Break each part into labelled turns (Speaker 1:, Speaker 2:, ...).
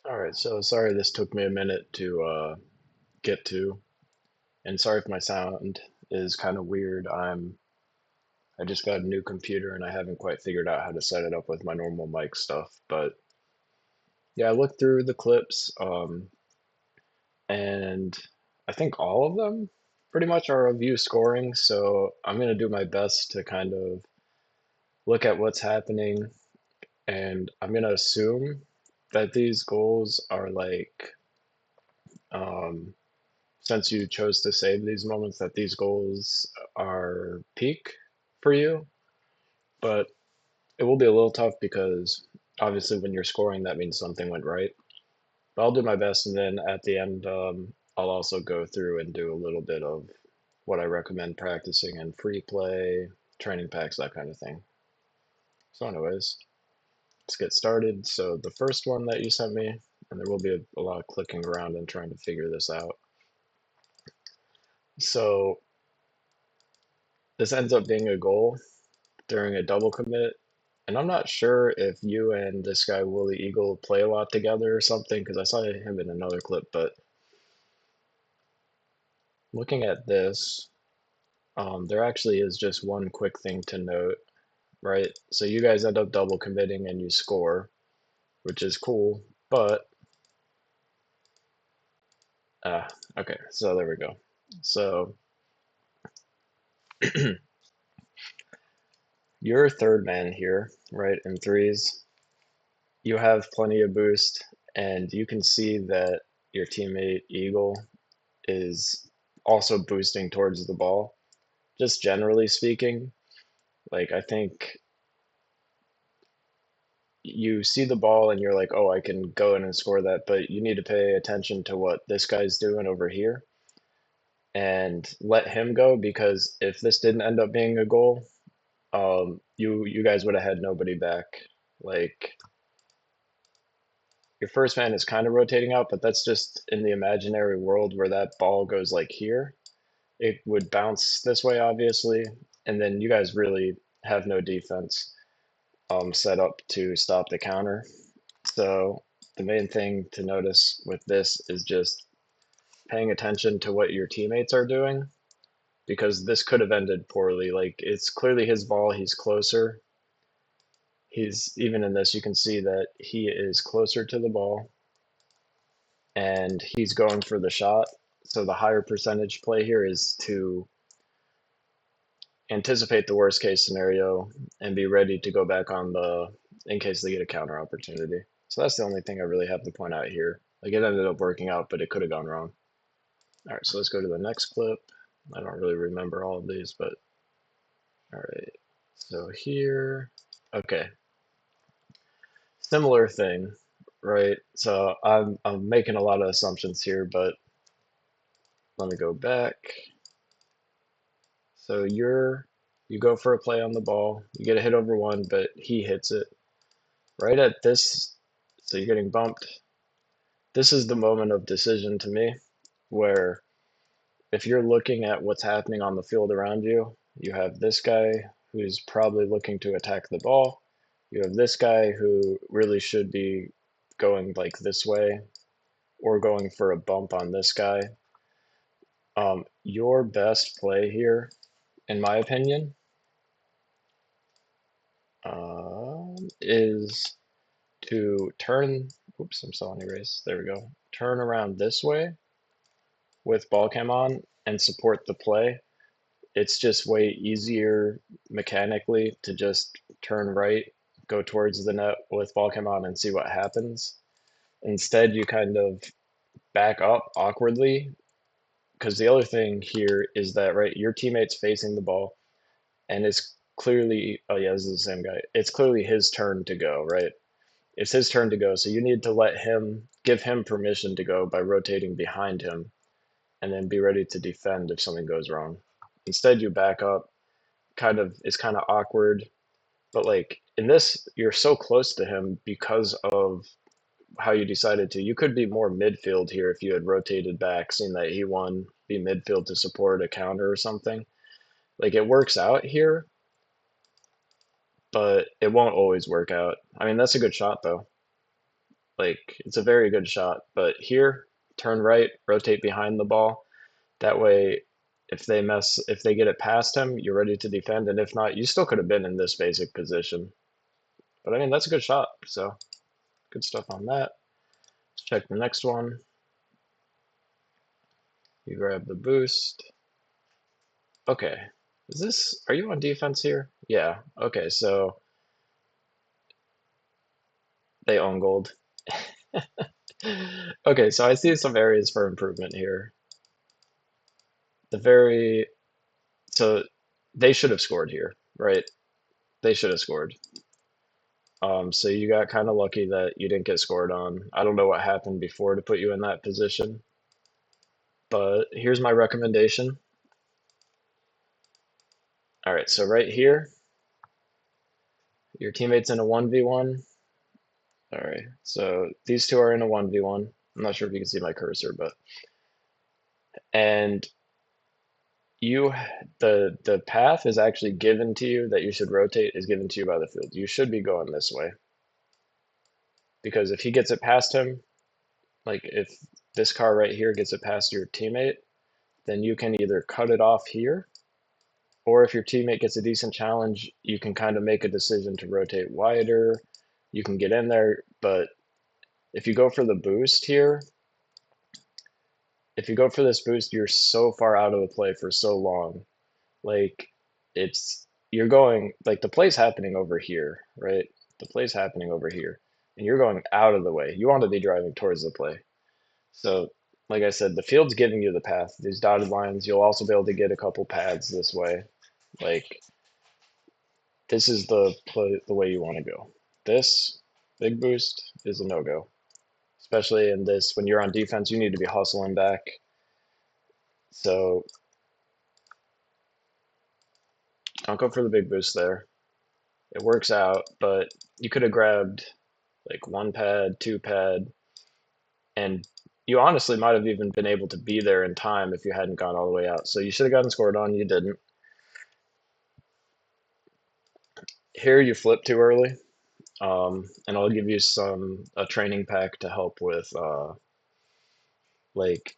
Speaker 1: All right, so sorry this took me a minute to get to, and sorry if my sound is kind of weird. I just got a new computer and I haven't quite figured out how to set it up with my normal mic stuff. But yeah, I looked through the clips, and I think all of them pretty much are of you scoring. So I'm gonna do my best to kind of look at what's happening, and I'm gonna assume that these goals are like um, since you chose to save these moments, that these goals are peak for you, but it will be a little tough because obviously when you're scoring, that means something went right. But I'll do my best, and then at the end, I'll also go through and do a little bit of what I recommend practicing in free play, training packs, that kind of thing. So, anyways, let's get started. So, the first one that you sent me, and there will be a lot of clicking around and trying to figure this out. So, this ends up being a goal during a double commit. And I'm not sure if you and this guy Willie Eagle play a lot together or something, because I saw him in another clip. But looking at this, there actually is just one quick thing to note, right? So you guys end up double committing and you score, which is cool. But uh, okay, so there we go. So you're third man here, right? In threes, you have plenty of boost, and you can see that your teammate Eagle is also boosting towards the ball. Just generally speaking, like I think you see the ball and you're like, oh, I can go in and score that, but you need to pay attention to what this guy's doing over here and let him go, because if this didn't end up being a goal, you guys would have had nobody back. Like your first man is kind of rotating out, but that's just in the imaginary world where that ball goes like here. It would bounce this way, obviously, and then you guys really have no defense set up to stop the counter. So the main thing to notice with this is just paying attention to what your teammates are doing, because this could have ended poorly. Like it's clearly his ball, he's closer. He's even in this, you can see that he is closer to the ball and he's going for the shot. So the higher percentage play here is to anticipate the worst case scenario and be ready to go back on the in case they get a counter opportunity. So that's the only thing I really have to point out here. Like it ended up working out, but it could have gone wrong. All right, so let's go to the next clip. I don't really remember all of these, but all right. So here, okay, similar thing, right? So I'm making a lot of assumptions here, but let me go back. So you go for a play on the ball, you get a hit over one, but he hits it right at this. So you're getting bumped. This is the moment of decision to me, where if you're looking at what's happening on the field around you, you have this guy who's probably looking to attack the ball. You have this guy who really should be going like this way or going for a bump on this guy. Your best play here, in my opinion, is to turn. Oops, I'm still on erase. There we go. Turn around this way with ball cam on and support the play. It's just way easier mechanically to just turn right, go towards the net with ball cam on and see what happens. Instead, you kind of back up awkwardly, because the other thing here is that, right, your teammate's facing the ball and it's clearly, oh yeah, this is the same guy. It's clearly his turn to go, right? It's his turn to go. So you need to let him, give him permission to go by rotating behind him and then be ready to defend if something goes wrong. Instead, you back up, kind of, it's kind of awkward. But like in this, you're so close to him because of how you decided to. You could be more midfield here if you had rotated back, seen that he won, be midfield to support a counter or something. Like it works out here, but it won't always work out. I mean, that's a good shot though. Like, it's a very good shot. But here, turn right, rotate behind the ball. That way, if they get it past him, you're ready to defend. And if not, you still could have been in this basic position. But I mean, that's a good shot. So good stuff on that. Let's check the next one. You grab the boost. Okay. Are you on defense here? Yeah. Okay, so they own gold. Okay, so I see some areas for improvement here. So they should have scored here, right? They should have scored. So you got kind of lucky that you didn't get scored on. I don't know what happened before to put you in that position, but here's my recommendation. All right, so right here, your teammate's in a 1v1. All right, so these two are in a 1v1. I'm not sure if you can see my cursor, and you the path is actually given to you that you should rotate is given to you by the field. You should be going this way because if he gets it past him, like if this car right here gets it past your teammate, then you can either cut it off here, or if your teammate gets a decent challenge, you can kind of make a decision to rotate wider. You can get in there, but if you go for the boost here, if you go for this boost, you're so far out of the play for so long. Like you're going like the play's happening over here, right? The play's happening over here, and you're going out of the way. You want to be driving towards the play. So, like I said, the field's giving you the path. These dotted lines, you'll also be able to get a couple pads this way. Like this is the way you want to go. This big boost is a no-go, especially in this when you're on defense. You need to be hustling back. So don't go for the big boost there. It works out, but you could have grabbed like one pad, two pad, and you honestly might have even been able to be there in time if you hadn't gone all the way out. So you should have gotten scored on. You didn't. Here you flip too early, and I'll give you a training pack to help with like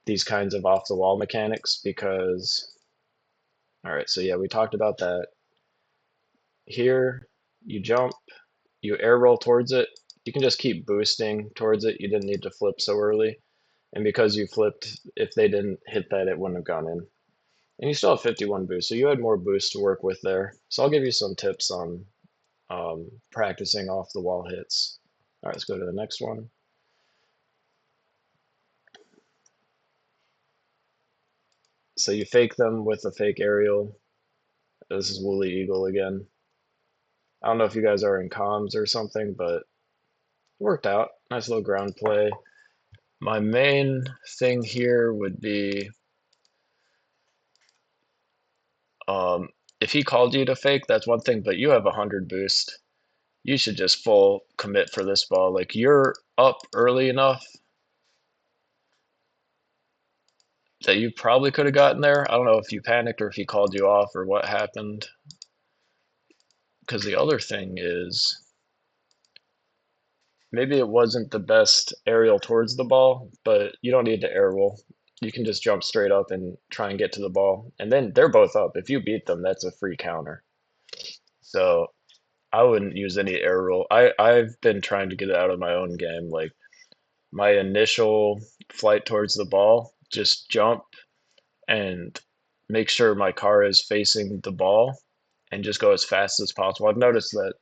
Speaker 1: these kinds of off the wall mechanics because all right, so yeah, we talked about that. Here you jump, you air roll towards it. You can just keep boosting towards it. You didn't need to flip so early. And because you flipped, if they didn't hit that, it wouldn't have gone in. And you still have 51 boost, so you had more boost to work with there. So I'll give you some tips on practicing off the wall hits. All right, let's go to the next one. So you fake them with a fake aerial. This is Woolly Eagle again. I don't know if you guys are in comms or something, but it worked out. Nice little ground play. My main thing here would be if he called you to fake, that's one thing, but you have 100 boost. You should just full commit for this ball. Like you're up early enough that you probably could have gotten there. I don't know if you panicked or if he called you off or what happened. Because the other thing is maybe it wasn't the best aerial towards the ball, but you don't need to air roll. You can just jump straight up and try and get to the ball. And then they're both up. If you beat them, that's a free counter. So I wouldn't use any air roll. I've been trying to get it out of my own game. Like my initial flight towards the ball, just jump and make sure my car is facing the ball and just go as fast as possible. I've noticed that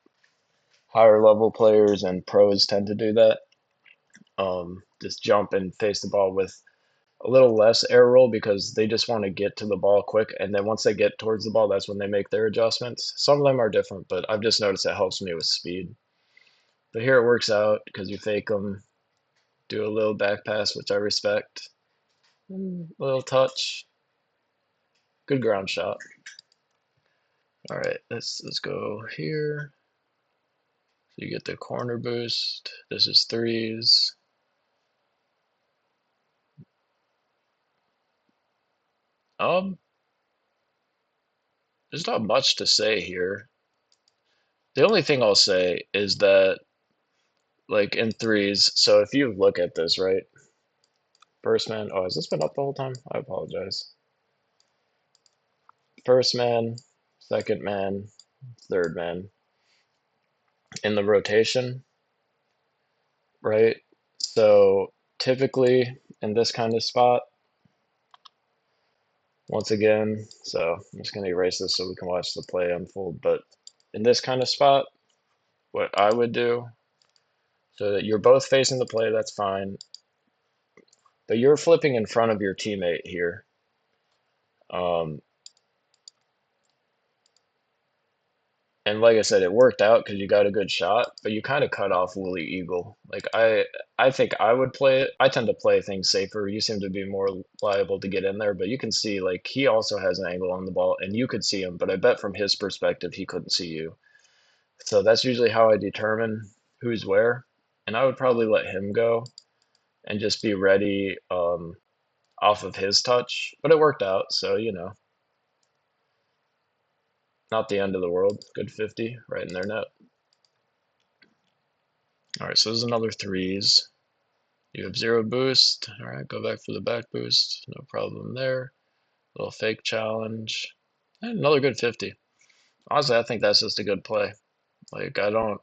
Speaker 1: higher level players and pros tend to do that. Just jump and face the ball with a little less air roll because they just want to get to the ball quick. And then once they get towards the ball, that's when they make their adjustments. Some of them are different, but I've just noticed it helps me with speed. But here it works out because you fake them, do a little back pass, which I respect. A little touch. Good ground shot. All right, let's go here. So you get the corner boost. This is threes. There's not much to say here. The only thing I'll say is that like in threes. So if you look at this, right? First man. Oh, has this been up the whole time? I apologize. First man, second man, third man in the rotation, right? So typically in this kind of spot, once again, so I'm just going to erase this so we can watch the play unfold. But in this kind of spot, what I would do, so that you're both facing the play, that's fine. But you're flipping in front of your teammate here. And like I said, it worked out because you got a good shot, but you kind of cut off Willie Eagle. Like I think I would play it. I tend to play things safer. You seem to be more liable to get in there, but you can see like he also has an angle on the ball, and you could see him. But I bet from his perspective, he couldn't see you. So that's usually how I determine who's where, and I would probably let him go and just be ready off of his touch. But it worked out, so not the end of the world. Good 50 right in their net. All right, so there's another threes. You have zero boost. All right, go back for the back boost. No problem there. Little fake challenge. And another good 50. Honestly, I think that's just a good play. Like I don't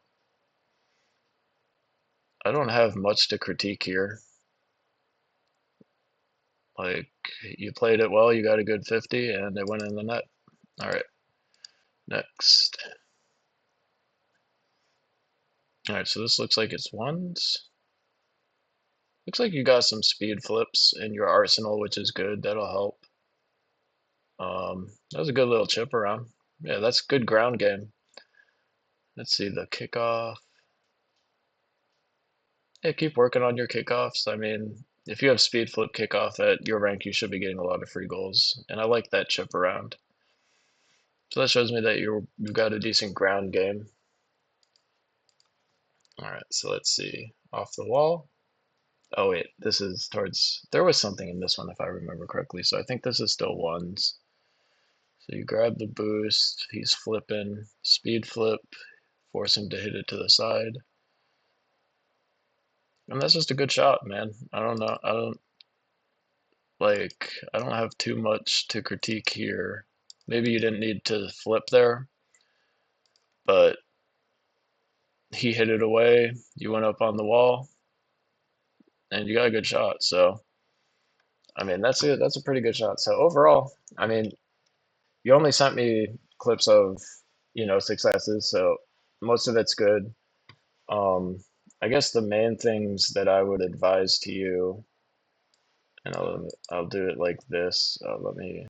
Speaker 1: have much to critique here. Like you played it well, you got a good 50 and it went in the net. All right. Next. All right, so this looks like it's ones. Looks like you got some speed flips in your arsenal, which is good. That'll help. That was a good little chip around. Yeah, that's good ground game. Let's see the kickoff. Yeah, keep working on your kickoffs. I mean, if you have speed flip kickoff at your rank, you should be getting a lot of free goals. And I like that chip around. So that shows me that you've got a decent ground game. All right, so let's see. Off the wall. Oh wait, this is towards, there was something in this one if I remember correctly. So I think this is still ones. So you grab the boost, he's flipping, speed flip, force him to hit it to the side. And that's just a good shot, man. I don't know. I don't have too much to critique here. Maybe you didn't need to flip there, but he hit it away. You went up on the wall, and you got a good shot. So, I mean, that's it. That's a pretty good shot. So overall, I mean, you only sent me clips of, successes, so most of it's good. Um, I guess the main things that I would advise to you, and I'll do it like this. Let me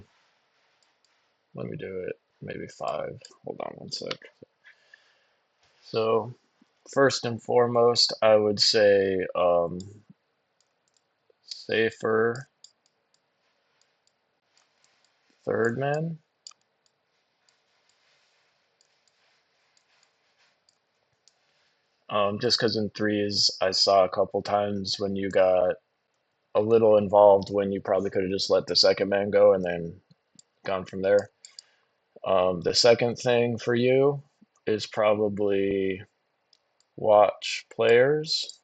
Speaker 1: do it maybe 5. Hold on one sec. So first and foremost, I would say safer third man. Just because in threes, I saw a couple times when you got a little involved when you probably could have just let the second man go and then gone from there. The second thing for you is probably watch players.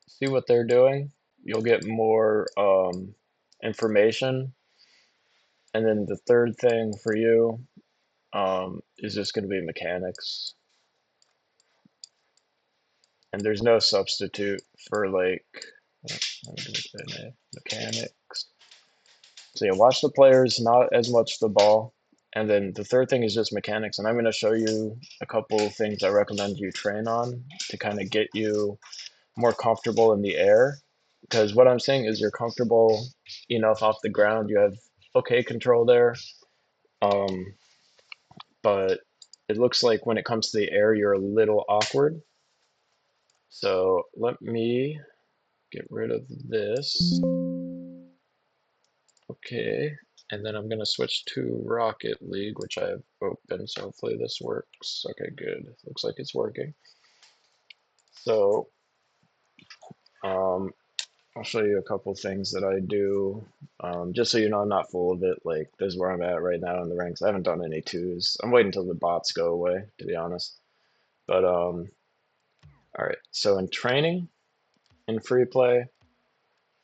Speaker 1: See what they're doing. You'll get more information. And then the third thing for you is just going to be mechanics. And there's no substitute for like mechanics. So yeah, watch the players, not as much the ball. And then the third thing is just mechanics. And I'm going to show you a couple of things I recommend you train on to kind of get you more comfortable in the air. Because what I'm saying is you're comfortable enough off the ground. You have okay control there. Um, but it looks like when it comes to the air, you're a little awkward. So let me get rid of this. Okay, and then I'm going to switch to Rocket League, which I have open, so hopefully this works. Okay, good. Looks like it's working. So, I'll show you a couple things that I do, just so you know I'm not full of it. Like, this is where I'm at right now in the ranks. I haven't done any twos. I'm waiting until the bots go away, to be honest. But all right. So in training, in free play,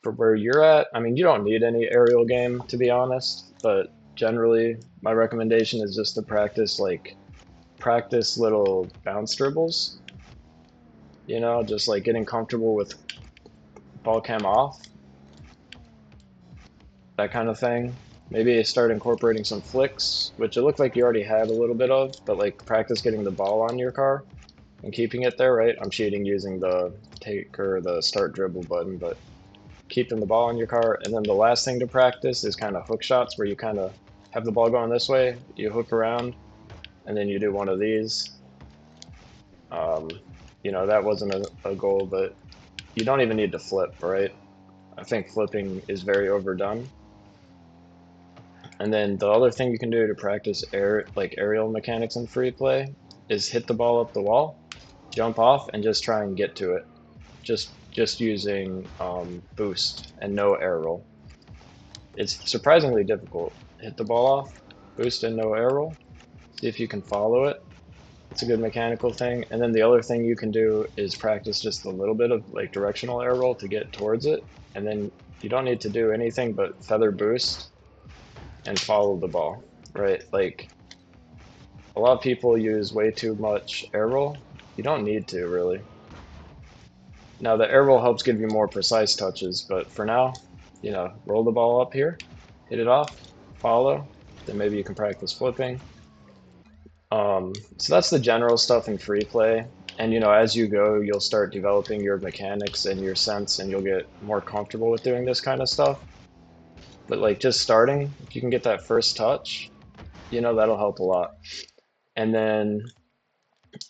Speaker 1: for where you're at, I mean, you don't need any aerial game, to be honest. But generally, my recommendation is just to practice little bounce dribbles. You know, just like getting comfortable with ball cam off, that kind of thing. Maybe start incorporating some flicks, which it looked like you already had a little bit of, but like practice getting the ball on your car and keeping it there, right? I'm cheating using the take or the start dribble button, but keeping the ball on your car. And then the last thing to practice is kind of hook shots where you kind of have the ball going this way, you hook around, and then you do one of these. You know, that wasn't a goal, but you don't even need to flip, right? I think flipping is very overdone. And then the other thing you can do to practice aerial mechanics in free play is hit the ball up the wall, jump off, and just try and get to it. Just using boost and no air roll. It's surprisingly difficult. Hit the ball off, boost and no air roll. See if you can follow it. It's a good mechanical thing. And then the other thing you can do is practice just a little bit of like directional air roll to get towards it. And then you don't need to do anything but feather boost and follow the ball, right? Like a lot of people use way too much air roll. You don't need to really. Now the air roll helps give you more precise touches, but for now, you know, roll the ball up here, hit it off, follow, then maybe you can practice flipping. So that's the general stuff in free play. And you know, as you go, you'll start developing your mechanics and your sense, and you'll get more comfortable with doing this kind of stuff. But like just starting, if you can get that first touch, you know, that'll help a lot. And then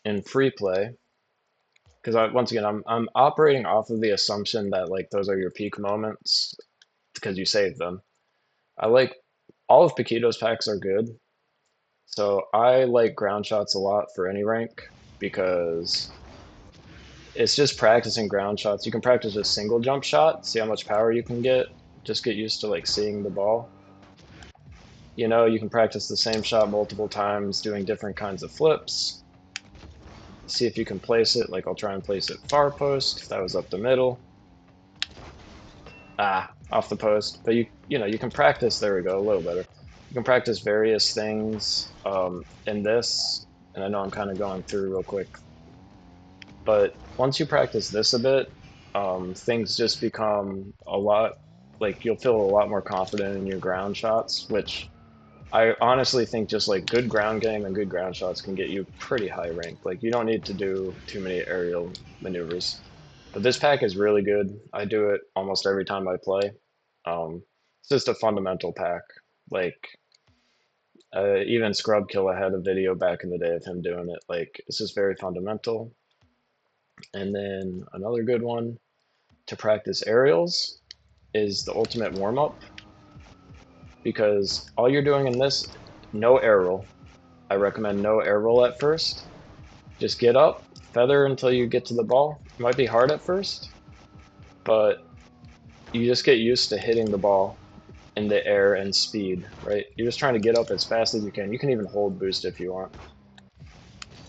Speaker 1: in free play, because once again, I'm operating off of the assumption that like those are your peak moments because you saved them. I like all of Paquito's packs are good. So I like ground shots a lot for any rank because it's just practicing ground shots. You can practice a single jump shot, see how much power you can get, just get used to like seeing the ball. You know, you can practice the same shot multiple times doing different kinds of flips. See if you can place it. Like I'll try and place it far post. That was up the middle. Off the post. But you know, you can practice, there we go, a little better. You can practice various things in this, and I know I'm kind of going through real quick. But once you practice this a bit, things just become a lot, like you'll feel a lot more confident in your ground shots, which I honestly think just like good ground game and good ground shots can get you pretty high rank. Like you don't need to do too many aerial maneuvers. But this pack is really good. I do it almost every time I play. It's just a fundamental pack. Like even Scrubkilla had a video back in the day of him doing it. Like it's just very fundamental. And then another good one to practice aerials is the ultimate warm-up, because all you're doing in this, no air roll. I recommend no air roll at first. Just get up, feather until you get to the ball. It might be hard at first, but you just get used to hitting the ball in the air and speed, right? You're just trying to get up as fast as you can. You can even hold boost if you want.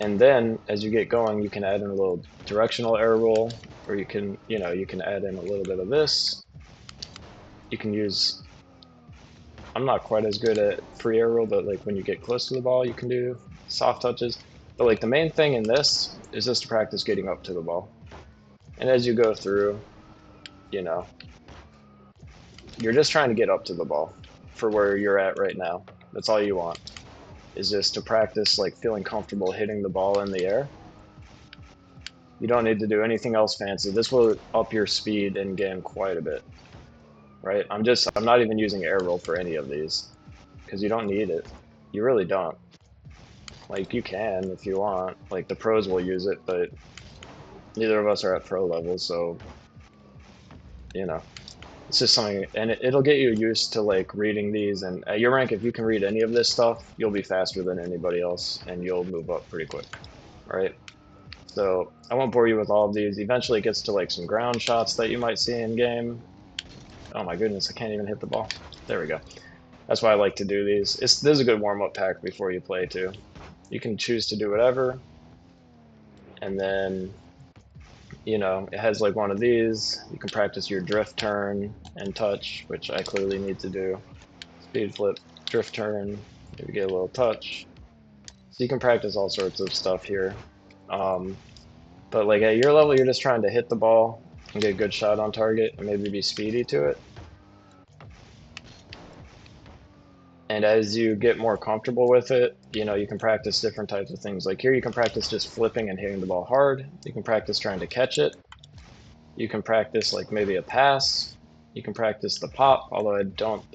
Speaker 1: And then as you get going, you can add in a little directional air roll, or you can, you know, you can add in a little bit of this. You can use, I'm not quite as good at free air roll, but like when you get close to the ball, you can do soft touches. But like the main thing in this is just to practice getting up to the ball. And as you go through, you know, you're just trying to get up to the ball for where you're at right now. That's all you want, is just to practice like feeling comfortable hitting the ball in the air. You don't need to do anything else fancy. This will up your speed in game quite a bit, right? I'm not even using air roll for any of these because you don't need it. You really don't. Like you can if you want. Like the pros will use it, but neither of us are at pro level, so you know. It's just something, and it'll get you used to like reading these. And at your rank, if you can read any of this stuff, you'll be faster than anybody else, and you'll move up pretty quick, right? So I won't bore you with all of these. Eventually it gets to like some ground shots that you might see in game. Oh my goodness, I can't even hit the ball. There we go. That's why I like to do these. This is a good warm-up pack before you play too. You can choose to do whatever, and then it has like one of these. You can practice your drift turn and touch, which I clearly need to do. Speed flip, drift turn, maybe get a little touch. So you can practice all sorts of stuff here. But like at your level, you're just trying to hit the ball and get a good shot on target and maybe be speedy to it. And as you get more comfortable with it, you can practice different types of things. Like here, you can practice just flipping and hitting the ball hard. You can practice trying to catch it. You can practice like maybe a pass. You can practice the pop, although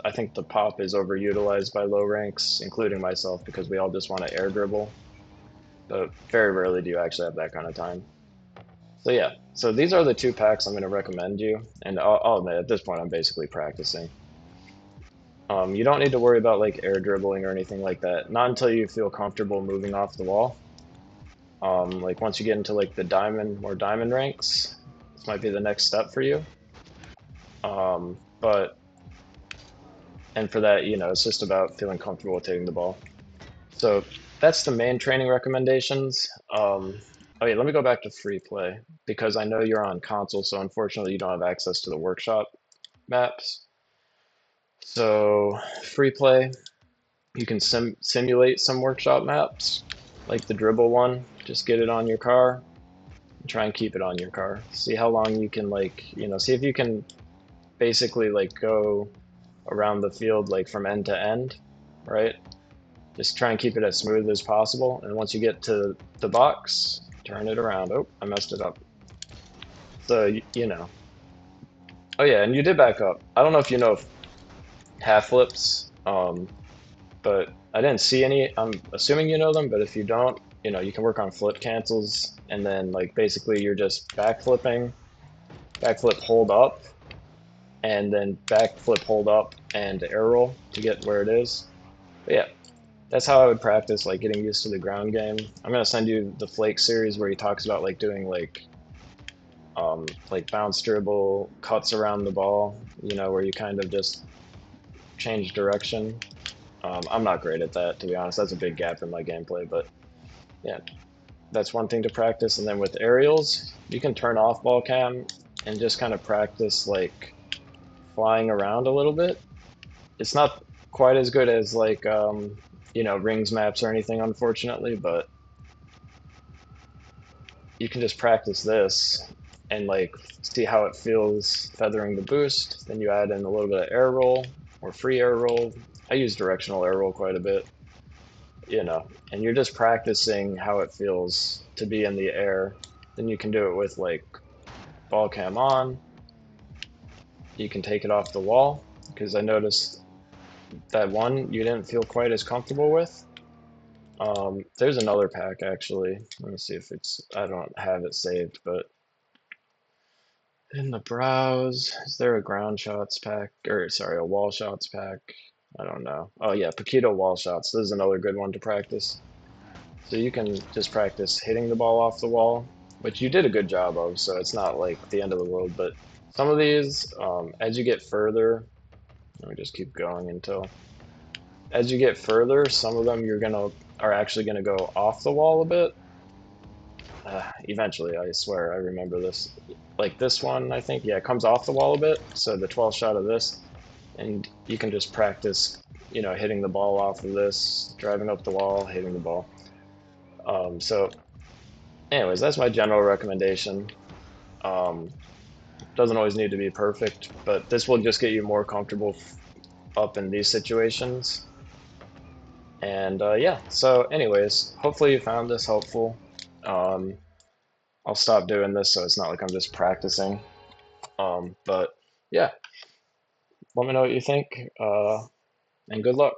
Speaker 1: I think the pop is overutilized by low ranks, including myself, because we all just want to air dribble. But very rarely do you actually have that kind of time. So yeah, so these are the two packs I'm going to recommend you, and I'll admit at this point I'm basically practicing. You don't need to worry about like air dribbling or anything like that, not until you feel comfortable moving off the wall. Like once you get into like the more diamond ranks, this might be the next step for you. And for that, it's just about feeling comfortable with hitting the ball. So that's the main training recommendations. Okay, let me go back to free play because I know you're on console, so unfortunately you don't have access to the workshop maps. So free play, you can simulate some workshop maps, like the dribble one. Just get it on your car and try and keep it on your car. See how long you can see if you can basically like go around the field like from end to end, right? Just try and keep it as smooth as possible. And once you get to the box, turn it around. Oh, I messed it up. So, Oh yeah, and you did back up. I don't know if you know half flips, but I didn't see any. I'm assuming you know them, but if you don't, you can work on flip cancels, and then like basically you're just backflipping, backflip hold up, and then backflip hold up and air roll to get where it is. But yeah, that's how I would practice like getting used to the ground game. I'm gonna send you the Flake series where he talks about like doing like bounce dribble cuts around the ball, where you kind of just change direction. I'm not great at that, to be honest. That's a big gap in my gameplay, but yeah, that's one thing to practice. And then with aerials, you can turn off ball cam and just kind of practice like flying around a little bit. It's not quite as good as like rings maps or anything, unfortunately, but you can just practice this and like see how it feels feathering the boost. Then you add in a little bit of air roll or free air roll. I use directional air roll quite a bit, and you're just practicing how it feels to be in the air. Then you can do it with like ball cam on. You can take it off the wall because I noticed that one you didn't feel quite as comfortable with. There's another pack actually. Let me see if I don't have it saved, but in the browse, is there a ground shots pack? Or sorry, a wall shots pack? I don't know. Oh yeah, Paquito wall shots. This is another good one to practice. So you can just practice hitting the ball off the wall, which you did a good job of, so it's not like the end of the world. But some of these, as you get further, let me just keep going until as you get further, some of them are actually gonna go off the wall a bit. Eventually, I swear, I remember this. Like this one, I think, yeah, it comes off the wall a bit. So the 12th shot of this, and you can just practice, hitting the ball off of this, driving up the wall, hitting the ball. So anyways, that's my general recommendation. Doesn't always need to be perfect, but this will just get you more comfortable up in these situations. And yeah, so anyways, hopefully you found this helpful. I'll stop doing this so it's not like I'm just practicing. But yeah, let me know what you think, and good luck.